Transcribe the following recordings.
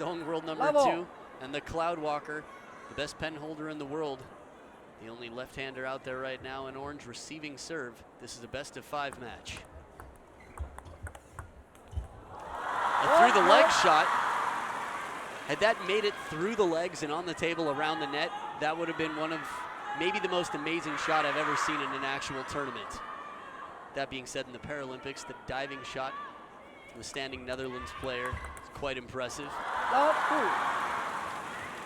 Zhendong world number 2, and the Cloud Walker, the best pen holder in the world. The only left-hander out there right now in orange receiving serve. This is a best of 5 match. A through the leg shot. Had that made it through the legs and on the table around the net, that would have been one of maybe the most amazing shot I've ever seen in an actual tournament. That being said, in the Paralympics, the diving shot from the standing Netherlands player is quite impressive.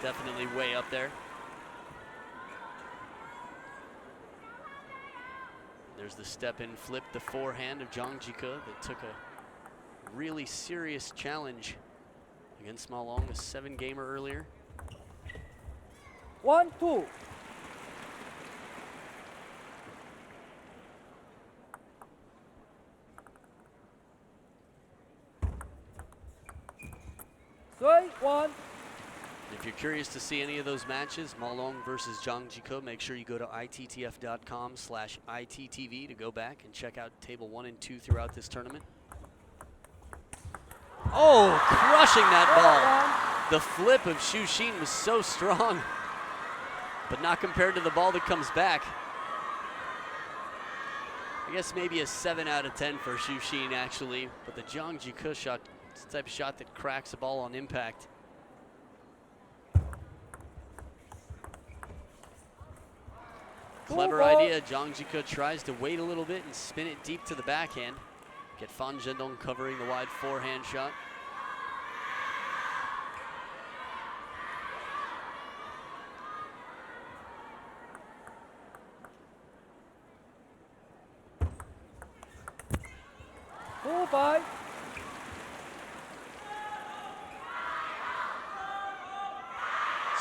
Definitely way up there. There's the step in flip, the forehand of Jike that took a really serious challenge against Ma Long, a 7-gamer earlier. 1-2. If you're curious to see any of those matches, Ma Long versus Jike, make sure you go to ittf.com/ittv to go back and check out table 1 and 2 throughout this tournament. Oh, crushing that ball. The flip of Xu Xin was so strong, but not compared to the ball that comes back. I guess maybe a 7 out of 10 for Xu Xin actually, but the Jike shot, it's the type of shot that cracks a ball on impact. Clever idea. Jike tries to wait a little bit and spin it deep to the backhand. Get Zhendong covering the wide forehand shot.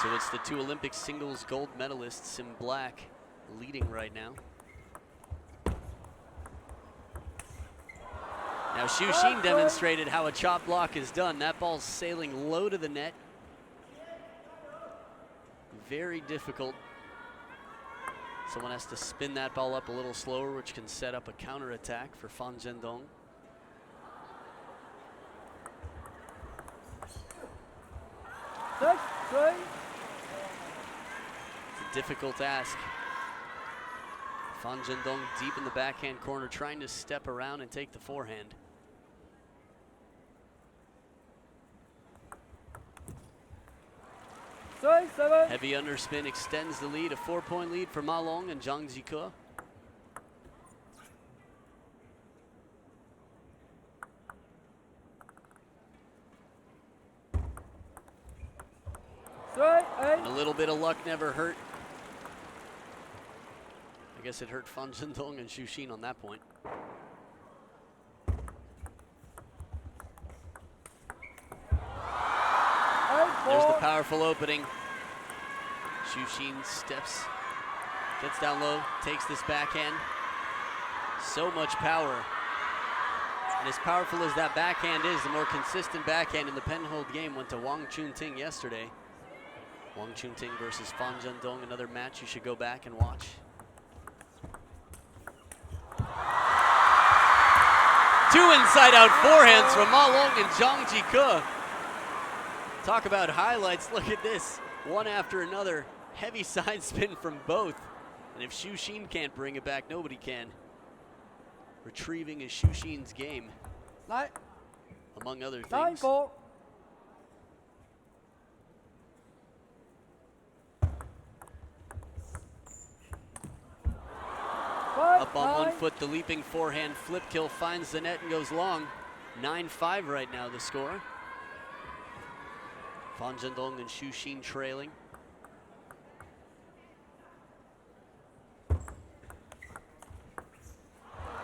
So it's the 2 Olympic singles gold medalists in black leading right now. Now Xu Xin demonstrated how a chop block is done. That ball's sailing low to the net. Very difficult. Someone has to spin that ball up a little slower, which can set up a counterattack for Zhendong. It's a difficult ask. Zhendong deep in the backhand corner, trying to step around and take the forehand. Heavy underspin extends the lead, a 4-point lead for Ma Long and Jike. And a little bit of luck never hurt. I guess it hurt Zhendong and Xu Xin on that point. There's the powerful opening. Xu Xin steps, gets down low, takes this backhand. So much power. And as powerful as that backhand is, the more consistent backhand in the pen-hold game went to Wang Chunting yesterday. Wang Chunting versus Zhendong, another match you should go back and watch. Two inside-out forehands from Ma Long and Jike. Talk about highlights, look at this. One after another, heavy side spin from both. And if Xu Xin can't bring it back, nobody can. Retrieving is Xu Xin's game, among other things. 9-4. Up on 1 foot, the leaping forehand flip kill finds the net and goes long. 9-5 right now, the score. Zhendong and Xu Xin trailing.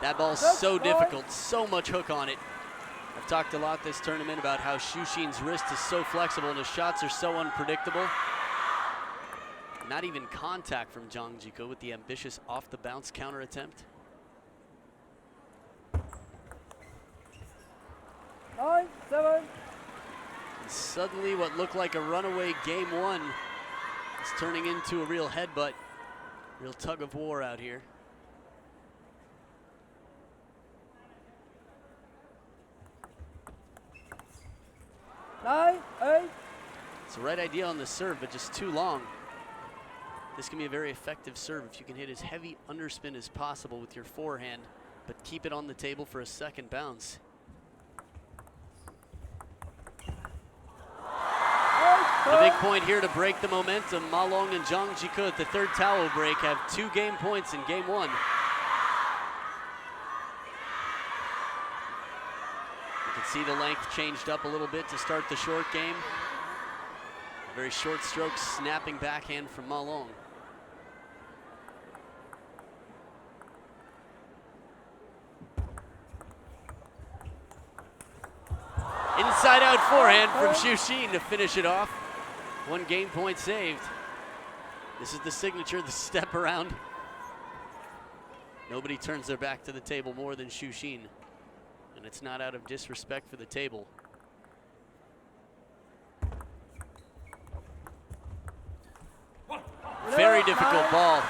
That ball's so difficult, so much hook on it. I've talked a lot this tournament about how Xu Xin's wrist is so flexible and his shots are so unpredictable. Not even contact from Jike with the ambitious off-the-bounce counter attempt. 9-7. And suddenly what looked like a runaway game 1 is turning into a real headbutt, real tug of war out here. 9, 8. It's the right idea on the serve, but just too long. This can be a very effective serve if you can hit as heavy underspin as possible with your forehand, but keep it on the table for a second bounce. The big point here to break the momentum. Ma Long and Zhang Jike at the third towel break have 2 game points in game 1. You can see the length changed up a little bit to start the short game. A very short stroke snapping backhand from Ma Long. Inside out forehand from Xu Xin to finish it off. 1 game point saved. This is the signature, the step around. Nobody turns their back to the table more than Xu Xin. And it's not out of disrespect for the table. Very difficult ball.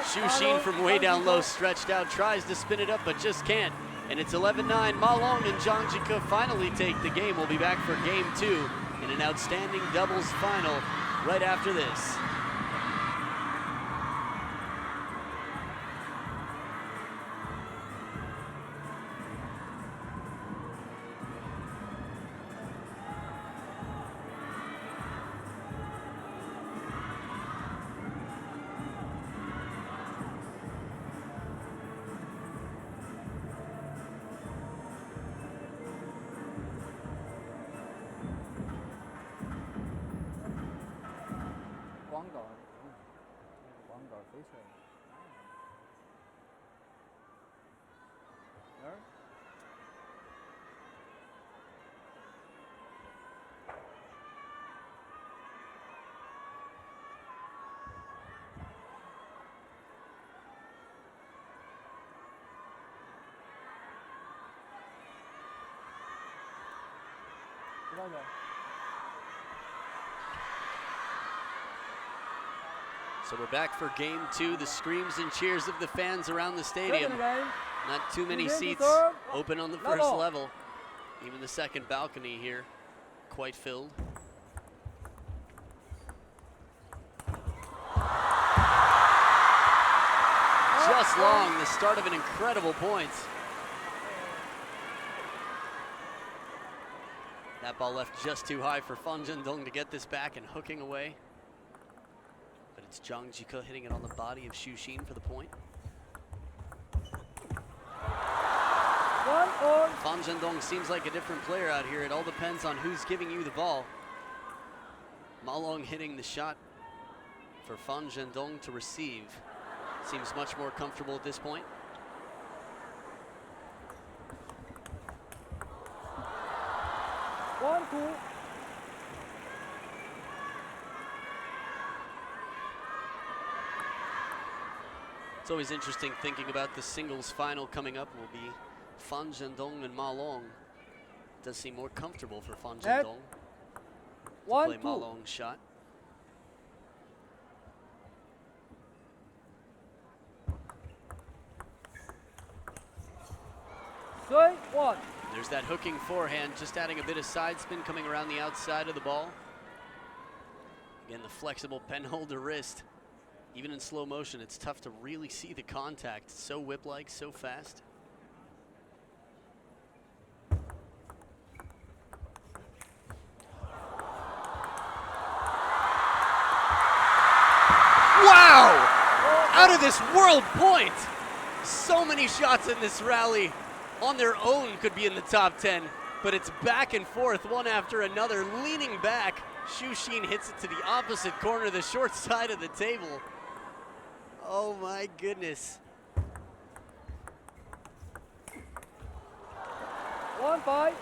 Xu Xin from way down low, stretched out, tries to spin it up, but just can't. And it's 11-9. Ma Long and Zhang Jike finally take the game. We'll be back for game 2 in an outstanding doubles final right after this. So we're back for game 2. The screams and cheers of the fans around the stadium. Not too many seats open on the first level. Even the second balcony here, quite filled. Just long, the start of an incredible point. That ball left just too high for Zhendong to get this back and hooking away. But it's Zhang Jike hitting it on the body of Xu Xin for the point. Zhendong seems like a different player out here. It all depends on who's giving you the ball. Ma Long hitting the shot for Zhendong to receive. Seems much more comfortable at this point. It's always interesting thinking about the singles final coming up. Will be Zhendong and Ma Long. It does seem more comfortable for Zhendong to play Ma Long's shot. There's that hooking forehand, just adding a bit of side spin coming around the outside of the ball. Again, the flexible pen holder wrist. Even in slow motion, it's tough to really see the contact. It's so whip-like, so fast. Wow! Out of this world point! So many shots in this rally on their own could be in the top 10, but it's back and forth, one after another, leaning back. Xu Xin hits it to the opposite corner, the short side of the table. Oh my goodness. 1-5.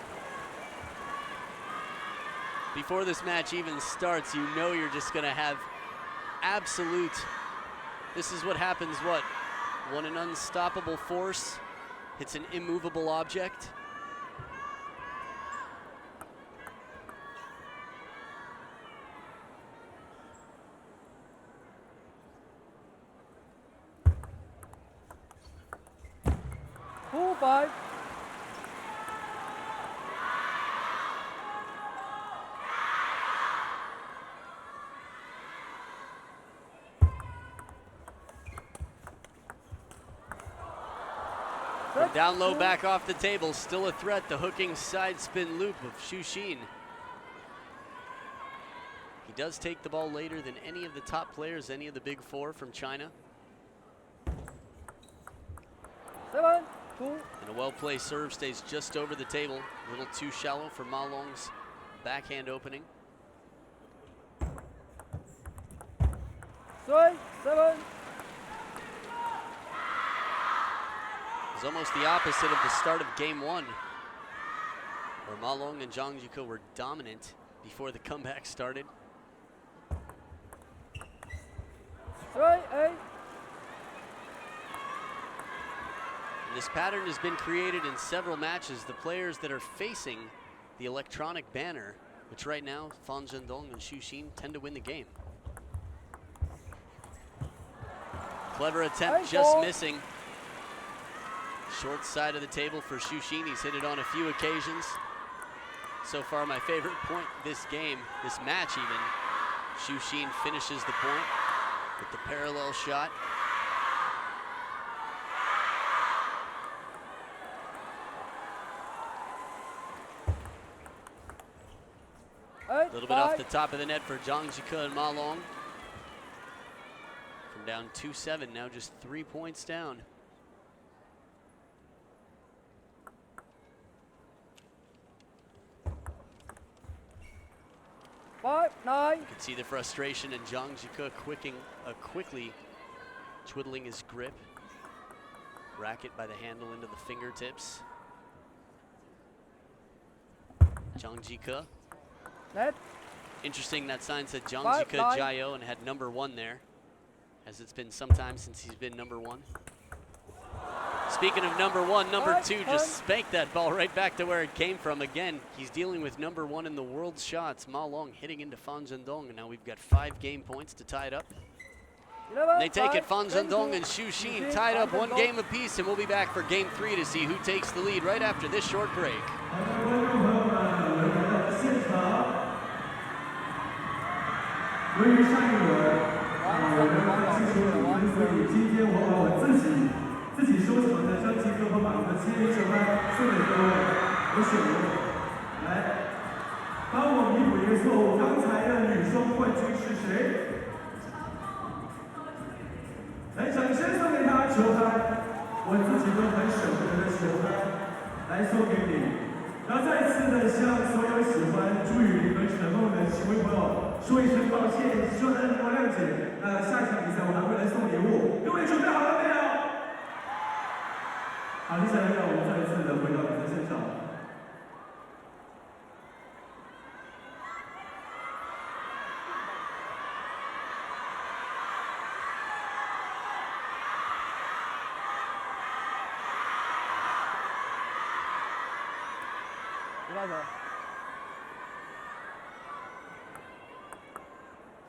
Before this match even starts, you know you're just gonna have absolute, this is what happens, what? When an unstoppable force hits an immovable object. From down low, back off the table, still a threat, the hooking side spin loop of Xu Xin. He does take the ball later than any of the top players, any of the big four from China. 7-2. And a well-placed serve stays just over the table. A little too shallow for Ma Long's backhand opening. 3-7. It's almost the opposite of the start of game one, where Ma Long and Zhang Jike were dominant before the comeback started. 3-8. This pattern has been created in several matches. The players that are facing the electronic banner, which right now Fan Zhendong and Xu Xin tend to win the game. Clever attempt, just missing. Short side of the table for Xu Xin. He's hit it on a few occasions. So far, my favorite point this game, this match even, Xu Xin finishes the point with the parallel shot. A little bit off the top of the net for Zhang Jike and Ma Long. From down 2-7, now just 3 points down. You can see the frustration in Zhang Jike quickly twiddling his grip. Racket by the handle into the fingertips. Zhang Jike. Net. Interesting, that sign said Zhang Jike Jiao and had number 1 there, as it's been some time since he's been number 1. Speaking of number 1, number 2 just spanked that ball right back to where it came from. Again, he's dealing with number 1 in the world's shots. Ma Long hitting into Fan Zhendong, and now we've got 5 game points to tie it up. And they take it, Fan Zhendong and Xu Xin tied up 1 game apiece, and we'll be back for game 3 to see who takes the lead right after this short break.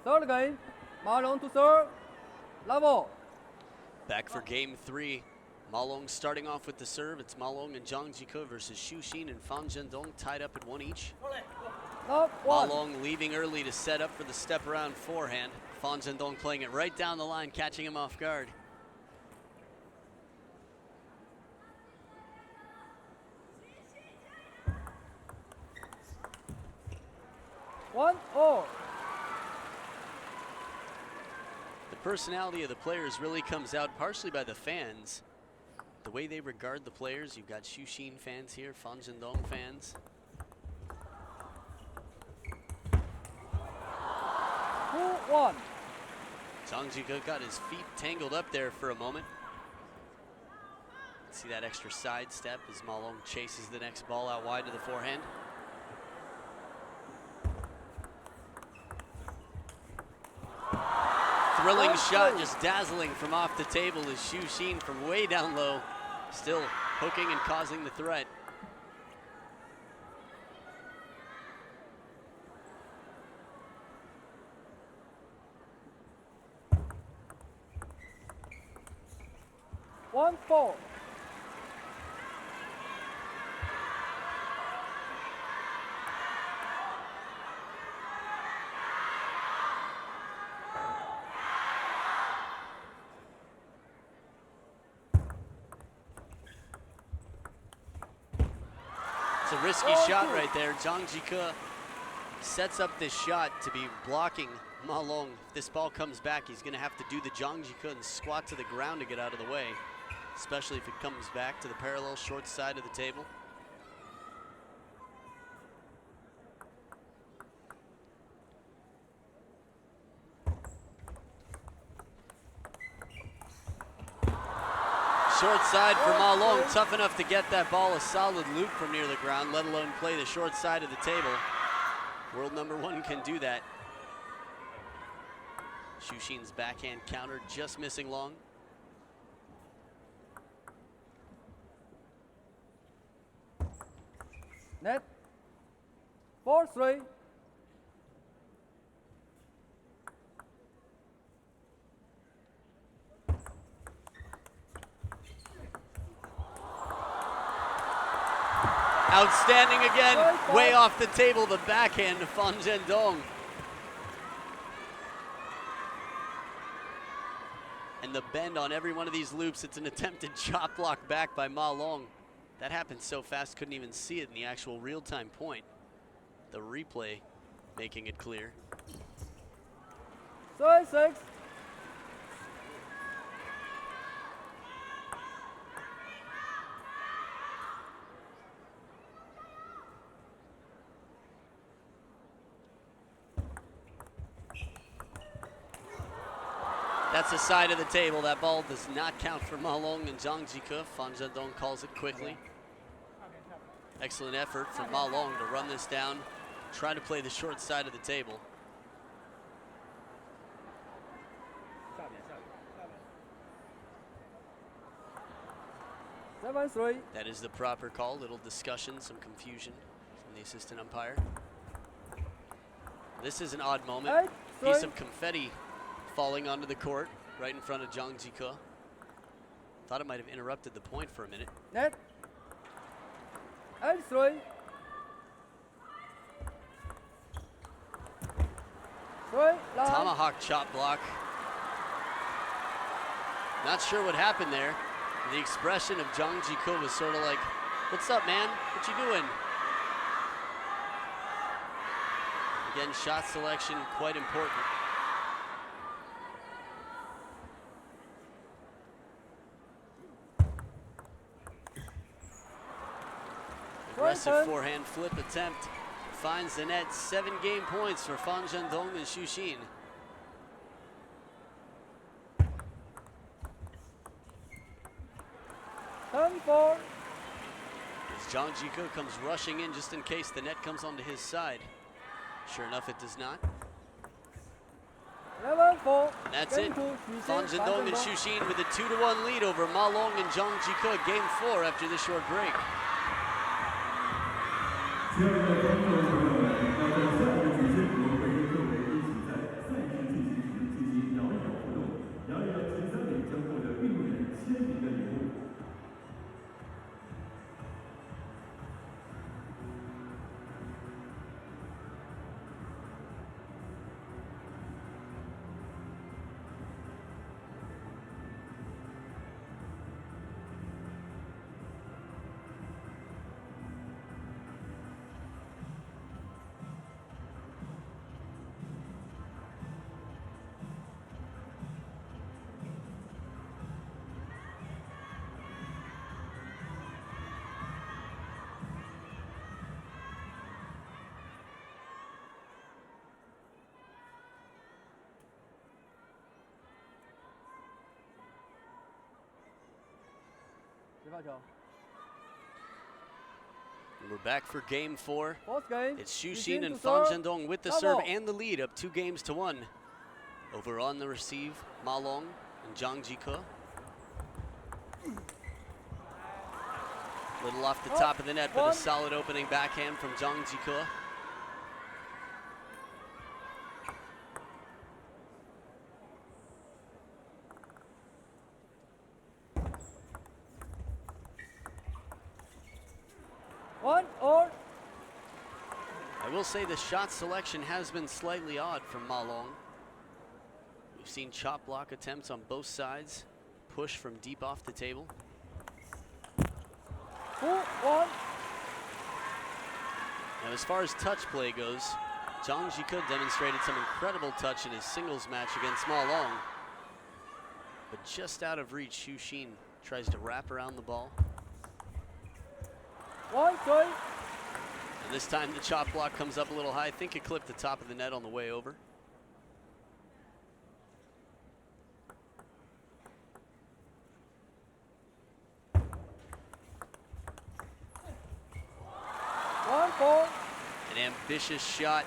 Third game, Ma Long to serve. Level. Back for game 3. Ma Long starting off with the serve. It's Ma Long and Zhang Jike versus Xu Xin and Fan Zhendong tied up at 1 each. Ma Long leaving early to set up for the step around forehand. Fan Zhendong playing it right down the line, catching him off guard. The personality of the players really comes out partially by the fans. The way they regard the players. You've got Xu Xin fans here, Fan Zhendong fans. 2-1. Zhang Jike got his feet tangled up there for a moment. See that extra side step as Ma Long chases the next ball out wide to the forehand. Thrilling shot, just dazzling from off the table is Xu Xin from way down low, still hooking and causing the threat. One, 4. risky shot right there. Zhang Jike sets up this shot to be blocking Ma Long. If this ball comes back, he's going to have to do the Zhang Jike and squat to the ground to get out of the way, especially if it comes back to the parallel short side of the table. Short side for Ma Long, tough enough to get that ball a solid loop from near the ground, let alone play the short side of the table. World number 1 can do that. Xuxin's backhand counter just missing Long. Net. 4-3. Outstanding again, way off the table, the backhand to Zhendong. And the bend on every one of these loops, it's an attempted chop block back by Ma Long. That happened so fast, couldn't even see it in the actual real-time point. The replay making it clear. 3-6. That's the side of the table. That ball does not count for Ma Long and Zhang Jike. Zhendong calls it quickly. Excellent effort from Ma Long to run this down, try to play the short side of the table. That is the proper call. Little discussion, some confusion from the assistant umpire. This is an odd moment. Piece of confetti falling onto the court right in front of Zhang Jike. Thought it might have interrupted the point for a minute. Net. 8-3. 3. Tomahawk chop block. Not sure what happened there. The expression of Zhang Jike was sort of like, "What's up, man? What you doing?" Again, shot selection quite important. Aggressive forehand flip attempt finds the net. 7 game points for Zhendong and Xuxin. As Zhang Jike comes rushing in just in case the net comes onto his side. Sure enough, it does not. 11-4. That's it. Zhendong and Xuxin with a 2-1 lead over Ma Long and Zhang Jike. Game 4 after this short break. We're back for game 4. It's Xuxin and Zhendong with the serve and the lead, up 2-1. Over on the receive, Ma Long and Zhang Jike. Little off the top of the net, but a solid opening backhand from Zhang Jike. I will say the shot selection has been slightly odd from Ma Long. We've seen chop block attempts on both sides, push from deep off the table. 2-1. Now, as far as touch play goes, Zhang Jike demonstrated some incredible touch in his singles match against Ma Long. But just out of reach, Xu Xin tries to wrap around the ball. 1, 3. And this time the chop block comes up a little high. I think it clipped the top of the net on the way over. An ambitious shot,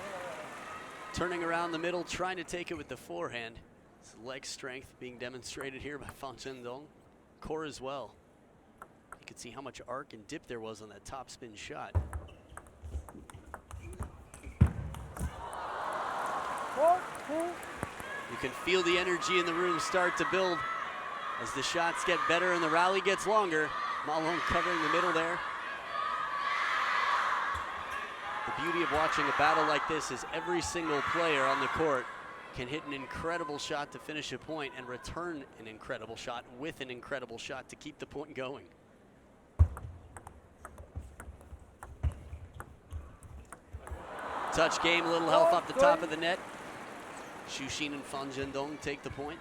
turning around the middle, trying to take it with the forehand. It's leg strength being demonstrated here by Zhendong. Core as well. You could see how much arc and dip there was on that top spin shot. 4, 2. You can feel the energy in the room start to build as the shots get better and the rally gets longer. Ma Long covering the middle there. The beauty of watching a battle like this is every single player on the court can hit an incredible shot to finish a point and return an incredible shot with an incredible shot to keep the point going. Touch game, a little help off the top of the net. Xu Xin and Zhendong take the point.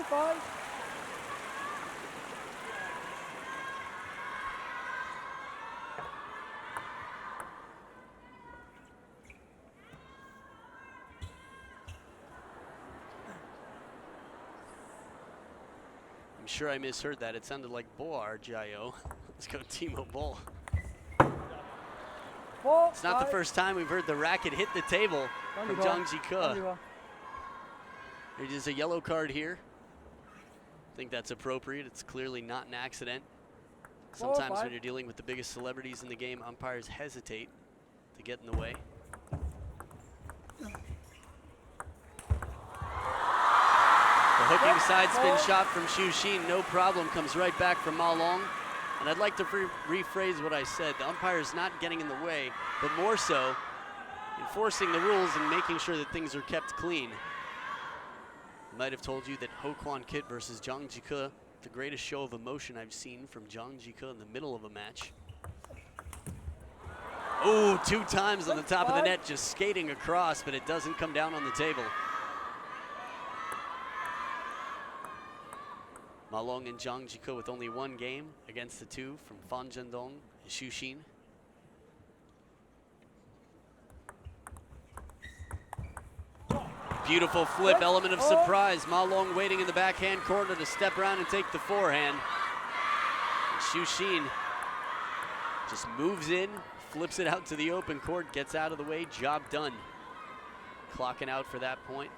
Five. I'm sure I misheard that. It sounded like Boar Jayo. Let's go Timo Boll. 4, It's not the 5. first time we've heard the racket hit the table from Zhang Jike. It is a yellow card here. I think that's appropriate. It's clearly not an accident. Sometimes when you're dealing with the biggest celebrities in the game, umpires hesitate to get in the way. The hooking side spin shot from Xu Xin, no problem, comes right back from Ma Long. And I'd like to rephrase what I said. The umpire's not getting in the way, but more so enforcing the rules and making sure that things are kept clean. I might have told you that Ho Kwon Kit versus Zhang Jike, the greatest show of emotion I've seen from Zhang Jike in the middle of a match. Oh, 2 times on the top of the net, just skating across, but it doesn't come down on the table. Ma Long and Zhang Jike with only 1 game against the 2 from Zhendong and Xu Xin. Beautiful flip, element of surprise. Ma Long waiting in the backhand corner to step around and take the forehand. And Xu Xin just moves in, flips it out to the open court, gets out of the way, job done. Clocking out for that point.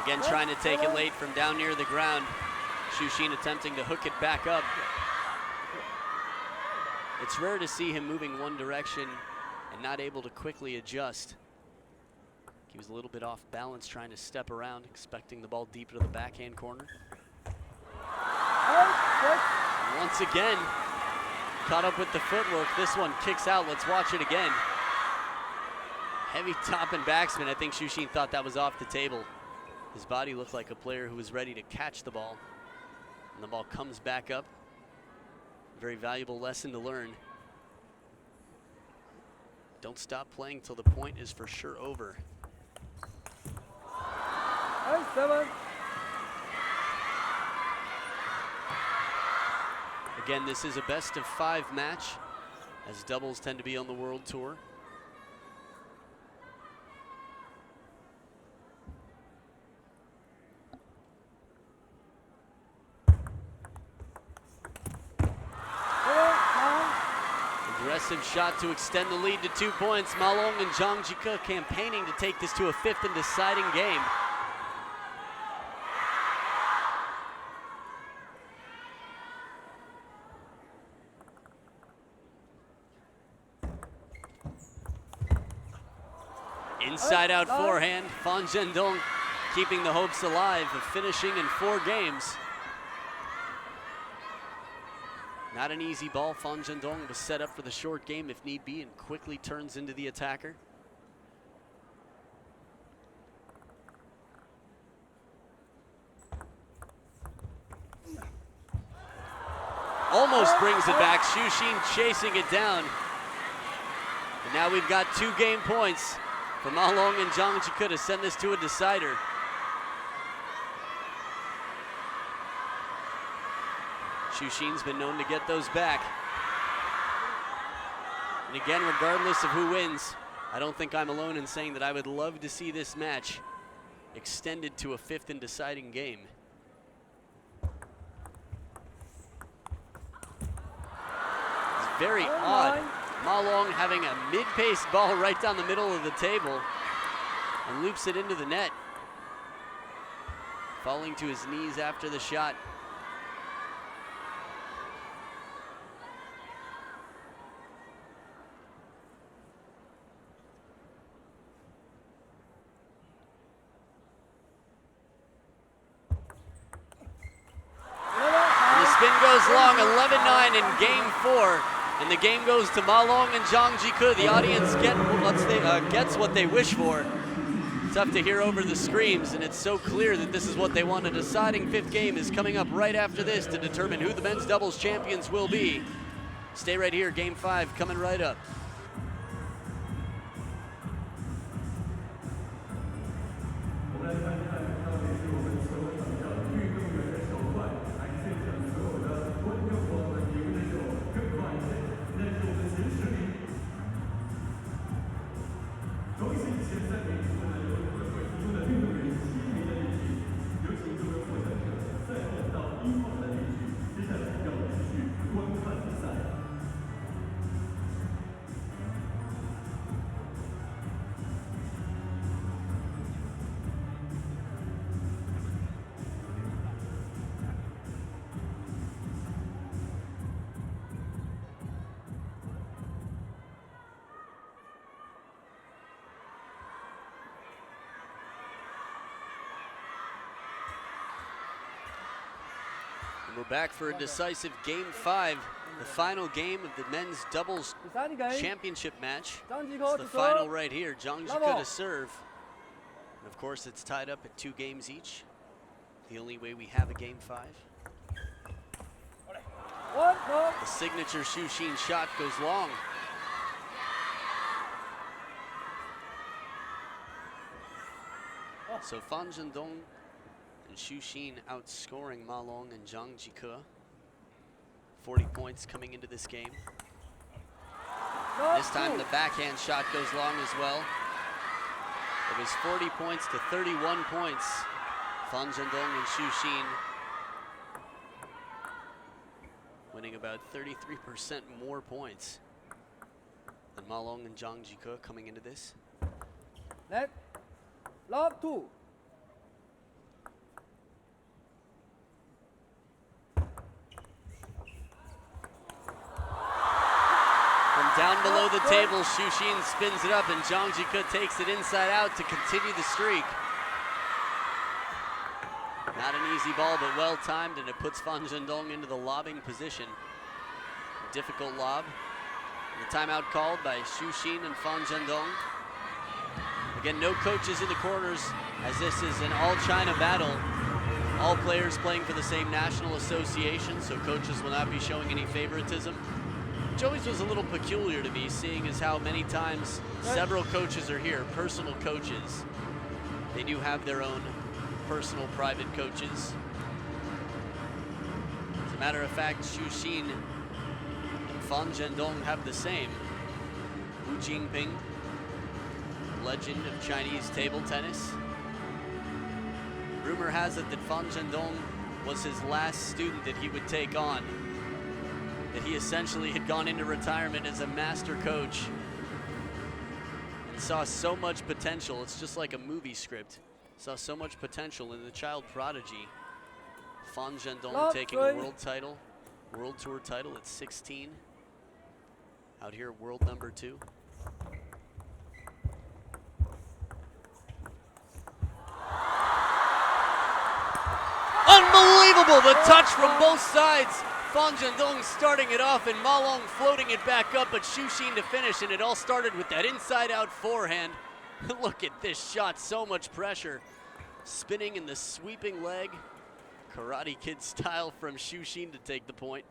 Again, trying to take it late from down near the ground. Xu Xin attempting to hook it back up. It's rare to see him moving one direction and not able to quickly adjust. He was a little bit off balance trying to step around, expecting the ball deep into the backhand corner. And once again, caught up with the footwork. This one kicks out. Let's watch it again. Heavy top and backspin. I think Xu Xin thought that was off the table. His body looked like a player who was ready to catch the ball. And the ball comes back up. Very valuable lesson to learn. Don't stop playing till the point is for sure over. 7. Again, this is a best of 5 match, as doubles tend to be on the World Tour. Aggressive shot to extend the lead to 2 points. Ma Long and Zhang Jike campaigning to take this to a 5th and deciding game. Inside out forehand, Fan Zhendong keeping the hopes alive of finishing in 4 games. Not an easy ball. Fan Zhendong was set up for the short game if need be and quickly turns into the attacker. Almost brings it back. Xu chasing it down. And now we've got 2 game points for Ma Long and Zhang Jike to send this to a decider. Xu been known to get those back. And again, regardless of who wins, I don't think I'm alone in saying that I would love to see this match extended to a 5th and deciding game. It's very odd. Ma Long having a mid-paced ball right down the middle of the table and loops it into the net. Falling to his knees after the shot. Goes long, 11-9 in game 4, and the game goes to Ma Long and Zhang Jike. The audience gets what they wish for. Tough to hear over the screams, and it's so clear that this is what they want. A deciding 5th game is coming up right after this to determine who the men's doubles champions will be. Stay right here, game 5 coming right up. And we're back for a decisive game 5, the final game of the men's doubles championship match. It's the final right here. Zhang Jike to serve. And of course, it's tied up at 2 games each. The only way we have a game 5. The signature Xu shot goes long. So Fan Zhendong and Xu outscoring Ma Long and Zhang Jike. 40 points coming into this game. This time the backhand shot goes long as well. It was 40 points to 31 points. Fan Zhendong and Xu winning about 33% more points than Ma Long and Zhang Jike coming into this. Net, love 2. Down below the table, Xu spins it up and Zhang Jike takes it inside out to continue the streak. Not an easy ball, but well timed, and it puts Fan Zhendong into the lobbing position. Difficult lob. The timeout called by Xu and Fan Zhendong. Again, no coaches in the corners, as this is an all-China battle. All players playing for the same national association, so coaches will not be showing any favoritism. Which always was a little peculiar to me, seeing as how many times several coaches are here, personal coaches. They do have their own personal private coaches. As a matter of fact, Xu and Fan Zhendong have the same. Wu Jingping, legend of Chinese table tennis. Rumor has it that Fan Zhendong was his last student that he would take on. That he essentially had gone into retirement as a master coach and saw so much potential. It's just like a movie script. Saw so much potential in the child prodigy. Fan Zhendong taking a world tour title at 16. Out here, world number 2. Unbelievable, the touch from both sides. Fan Zhendong starting it off and Ma Long floating it back up, but Xu Xin to finish, and it all started with that inside-out forehand. Look at this shot, so much pressure. Spinning in the sweeping leg. Karate Kid style from Xu Xin to take the point.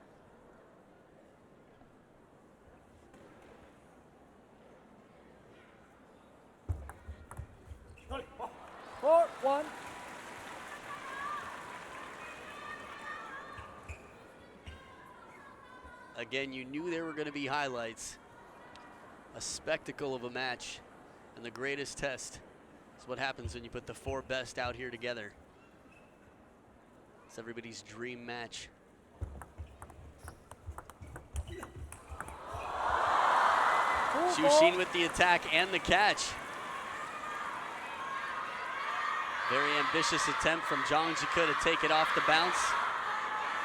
Four, one. Again, you knew there were going to be highlights. A spectacle of a match, and the greatest test is what happens when you put the four best out here together. It's everybody's dream match. Xu Xin with the attack and the catch. Very ambitious attempt from Zhang Jike to take it off the bounce.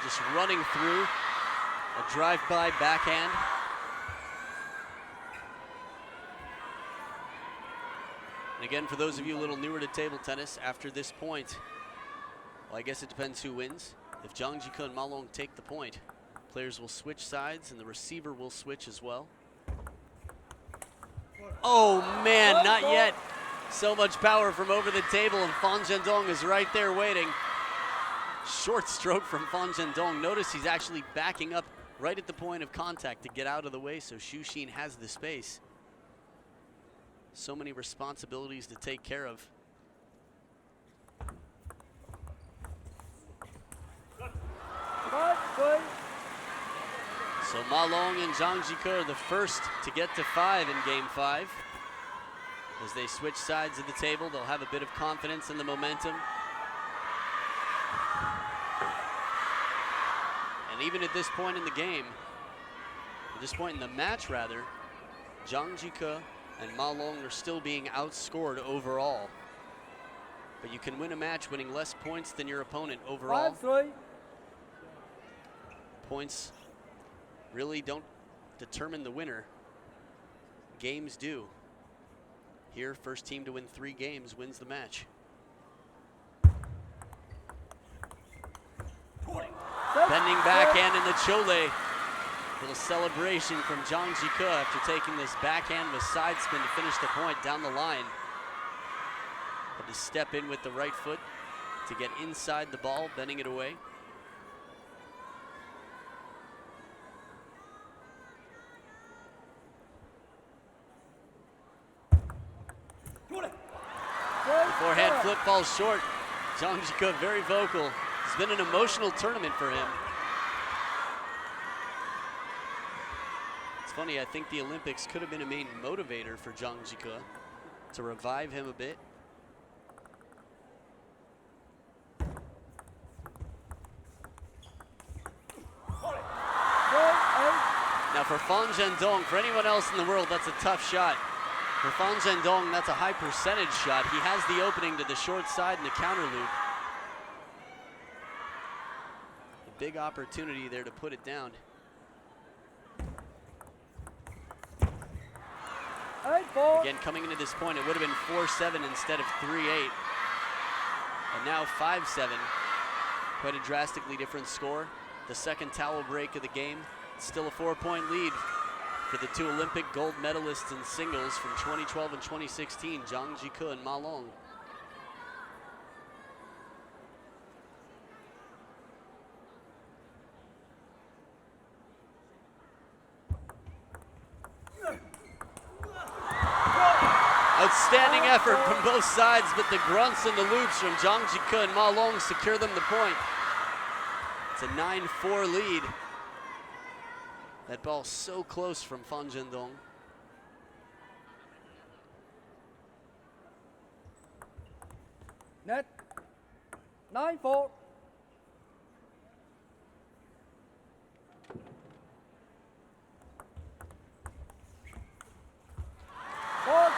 Just running through. A drive-by backhand. And again, for those of you a little newer to table tennis, after this point, well, I guess it depends who wins. If Zhang Jike and Ma Long take the point, players will switch sides and the receiver will switch as well. Oh man, not yet. So much power from over the table, and Fan Zhendong is right there waiting. Short stroke from Fan Zhendong. Notice he's actually backing up right at the point of contact to get out of the way, so Xu Xin has the space. So many responsibilities to take care of. So Ma Long and Zhang Jike are the first to get to 5 in game 5. As they switch sides of the table, they'll have a bit of confidence in the momentum. And even at this point in the game, at this point in the match rather, Zhang Jike and Ma Long are still being outscored overall. But you can win a match winning less points than your opponent overall. 5-3. Points really don't determine the winner. Games do. Here, first team to win 3 games wins the match. Bending backhand in the chole. Little celebration from Zhang Jike after taking this backhand with side spin to finish the point down the line. Had to step in with the right foot to get inside the ball, bending it away. The forehand flip falls short. Zhang Jike very vocal. It's been an emotional tournament for him. It's funny, I think the Olympics could have been a main motivator for Zhang Jike to revive him a bit. Now for Fan Zhendong, for anyone else in the world, that's a tough shot. For Fan Zhendong, that's a high percentage shot. He has the opening to the short side in the counter loop. A big opportunity there to put it down. Again, coming into this point, it would have been 4-7 instead of 3-8. And now 5-7. Quite a drastically different score. The second towel break of the game. Still a 4-point lead for the 2 Olympic gold medalists in singles from 2012 and 2016, Zhang Jike and Ma Long. Outstanding effort from both sides, but the grunts and the loops from Zhang Jike and Ma Long secure them the point. It's a 9-4 lead. That ball so close from Fan Zhendong. Net. 9-4.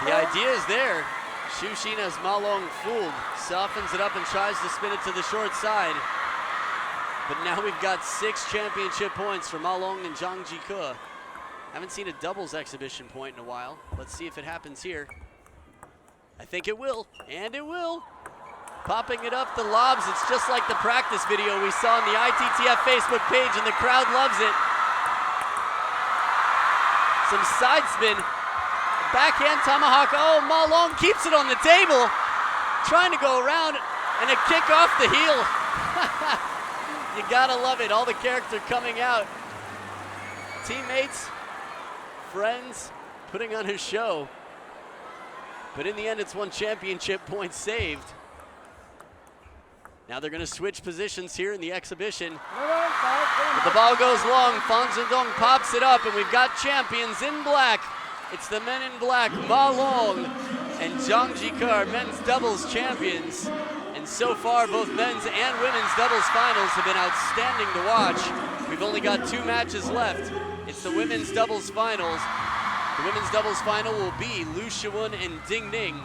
The idea is there. Xu Xin has Ma Long fooled, softens it up and tries to spin it to the short side. But now we've got 6 championship points for Ma Long and Zhang Jike. Haven't seen a doubles exhibition point in a while. Let's see if it happens here. I think it will, and it will. popping it up the lobs. It's just like the practice video we saw on the ITTF Facebook page, and the crowd loves it. Some side spin, backhand tomahawk. Oh, Ma Long keeps it on the table, trying to go around, and a kick off the heel. You gotta love it, all the character coming out. Teammates, friends, putting on a show. But in the end, it's one championship point saved. Now they're gonna switch positions here in the exhibition. But the ball goes long, Zhendong pops it up, and we've got champions in black. It's the men in black, Ma Long and Zhang Jike, men's doubles champions. And so far, both men's and women's doubles finals have been outstanding to watch. We've only got 2 matches left. It's the women's doubles finals. The women's doubles final will be Lu Shiwen and Ding Ning.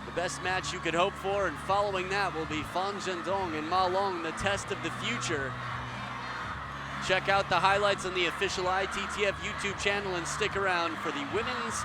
The best match you could hope for, and following that will be Zhendong and Ma Long, the test of the future. Check out the highlights on the official ITTF YouTube channel and stick around for the women's